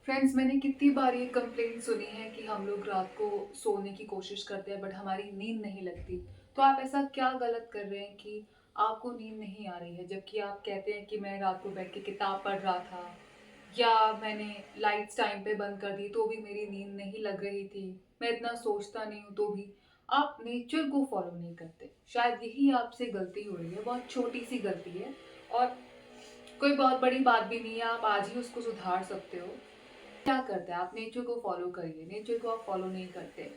Friends, मैंने कितनी बार ये कंप्लेंट सुनी है कि हम लोग रात को सोने की कोशिश करते हैं बट हमारी नींद नहीं लगती। तो आप ऐसा क्या गलत कर रहे हैं कि आपको नींद नहीं आ रही है, जबकि आप कहते हैं कि मैं रात को बैठ के किताब पढ़ रहा था या मैंने लाइट्स टाइम पे बंद कर दी तो भी मेरी नींद नहीं लग रही थी, मैं इतना सोचता नहीं हूँ तो भी आप नेचर को फॉलो नहीं करते। शायद यही आपसे गलती हो रही है, बहुत छोटी सी गलती है और कोई बहुत बड़ी बात भी नहीं है, आप आज ही उसको सुधार सकते हो। क्या करते हैं आप? नेचर को फॉलो करिए, नेचर को आप फॉलो नहीं करते।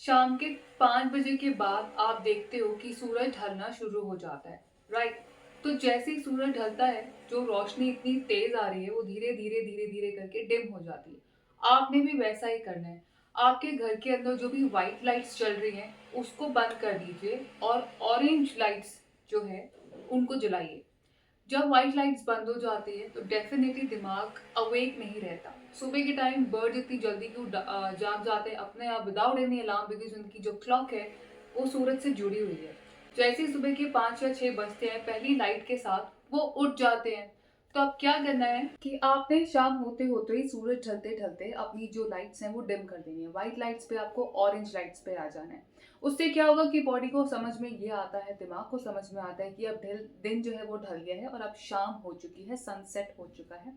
शाम के 5 बजे के बाद आप देखते हो कि सूरज ढलना शुरू हो जाता है, राइट? तो जैसे ही सूरज ढलता है, जो रोशनी इतनी तेज आ रही है वो धीरे धीरे धीरे धीरे करके डिम हो जाती है। आपने भी वैसा ही करना है। आपके घर के अंदर जो भी व्हाइट लाइट्स चल रही हैं उसको बंद कर दीजिए और ऑरेंज लाइट्स जो है उनको जलाइए। जब व्हाइट लाइट्स बंद हो जाती है तो डेफिनेटली दिमाग अवेक नहीं रहता। सुबह के टाइम बर्ड इतनी जल्दी क्यों जाग जाते हैं अपने आप विदाउट एनी अलार्म, बिकॉज उनकी जो क्लॉक है वो सूरज से जुड़ी हुई है। जैसे ही सुबह के 5 या 6 बजते हैं पहली लाइट के साथ वो उठ जाते हैं। तो अब क्या करना है कि आपने शाम होते होते ही, सूरज ढलते ढलते अपनी जो लाइट्स हैं वो डिम कर देनी है। व्हाइट लाइट्स पे आपको ऑरेंज लाइट्स पे आ जाना है। उससे क्या होगा कि बॉडी को समझ में ये आता है, दिमाग को समझ में आता है कि अब दिन जो है वो ढल गया है और अब शाम हो चुकी है, सनसेट हो चुका है।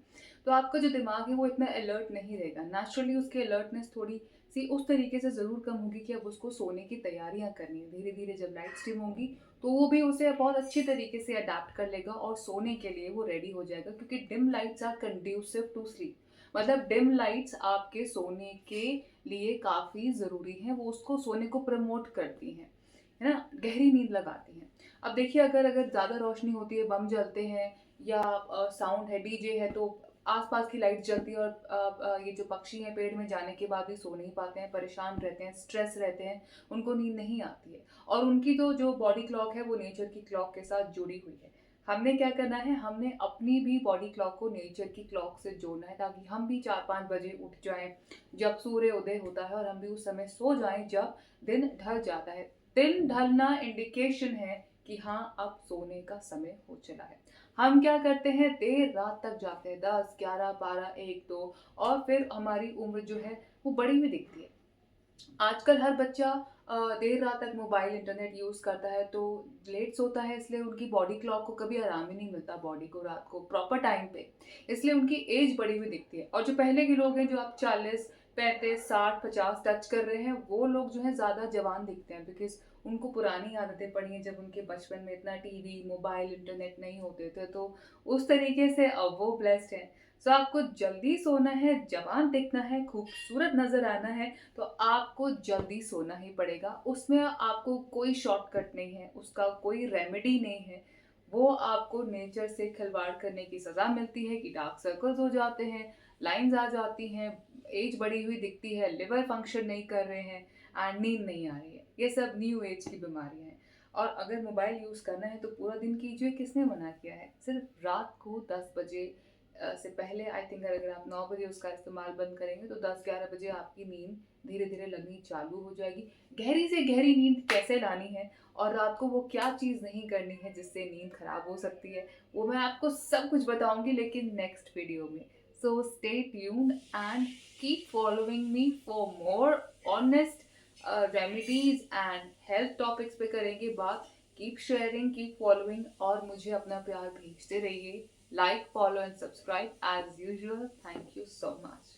तो आपका जो दिमाग है वो इतना अलर्ट नहीं रहेगा। नेचुरली उसकी अलर्टनेस थोड़ी सी उस तरीके से ज़रूर कम होगी कि अब उसको सोने की तैयारियां करनी है। धीरे धीरे जब लाइट्स डिम होंगी तो वो भी उसे बहुत अच्छी तरीके से अडेप्ट कर लेगा और सोने के लिए वो रेडी हो जाएगा, क्योंकि dim lights are conducive to sleep. मतलब डिम लाइट्स आपके सोने के लिए काफ़ी ज़रूरी हैं, वो उसको सोने को प्रमोट करती हैं, है ना, गहरी नींद लगाती हैं। अब देखिए, अगर अगर ज़्यादा रोशनी होती है, बम जलते हैं या साउंड है, डीजे है, तो आसपास की लाइट जलती है और ये जो पक्षी हैं पेड़ में जाने के बाद भी सो नहीं पाते हैं, परेशान रहते हैं, स्ट्रेस रहते हैं, उनको नींद नहीं आती है। और उनकी तो जो बॉडी क्लॉक है वो नेचर की क्लॉक के साथ जुड़ी हुई है। हमने क्या करना है, हमने अपनी भी बॉडी क्लॉक को नेचर की क्लॉक से जोड़ना है, ताकि हम भी 4-5 बजे उठ जाएं जब सूर्य उदय होता है और हम भी उस समय सो जाएं जब दिन ढल जाता है। दिन ढलना इंडिकेशन है कि हाँ, अब सोने का समय हो चला है। हम क्या करते हैं, देर रात तक जागते हैं, 10, 11, 12, 1, 2, और फिर हमारी उम्र जो है वो बढ़ी हुई दिखती है। आजकल हर बच्चा देर रात तक मोबाइल इंटरनेट यूज़ करता है तो लेट सोता है, इसलिए उनकी बॉडी क्लॉक को कभी आराम ही नहीं मिलता, बॉडी को रात को प्रॉपर टाइम पे। इसलिए उनकी एज बढ़ी हुई दिखती है। और जो पहले के लोग हैं, जो आप 40, 35, 60, 50 टच कर रहे हैं, वो लोग जो है ज़्यादा जवान दिखते हैं, बिकॉज उनको पुरानी आदतें पड़ी हैं। जब उनके बचपन में इतना टीवी, मोबाइल, इंटरनेट नहीं होते थे तो उस तरीके से अब वो ब्लेस्ड हैं। सो आपको जल्दी सोना है, जवान दिखना है, खूबसूरत नज़र आना है, तो आपको जल्दी सोना ही पड़ेगा। उसमें आपको कोई शॉर्टकट नहीं है, उसका कोई रेमेडी नहीं है। वो आपको नेचर से खिलवाड़ करने की सज़ा मिलती है कि डार्क सर्कल्स हो जाते हैं, लाइंस आ जाती हैं, एज बढ़ी हुई दिखती है, लिवर फंक्शन नहीं कर रहे हैं एंड नींद नहीं आ रही है। ये सब न्यू एज की बीमारियां हैं। और अगर मोबाइल यूज़ करना है तो पूरा दिन कीजिए, किसने मना किया है? सिर्फ रात को 10 बजे से पहले, आई थिंक अगर आप 9 बजे उसका इस्तेमाल बंद करेंगे तो 10-11 बजे आपकी नींद धीरे धीरे लगनी चालू हो जाएगी। गहरी से गहरी नींद कैसे लानी है और रात को वो क्या चीज़ नहीं करनी है जिससे नींद खराब हो सकती है, वो मैं आपको सब कुछ बताऊंगी, लेकिन नेक्स्ट वीडियो में। So stay tuned and keep following me for more honest remedies and health topics पे करेंगे बात। कीप शेयरिंग, कीप फॉलोइंग और मुझे अपना प्यार भेजते रहिए। Like, follow, and subscribe as usual. Thank you so much.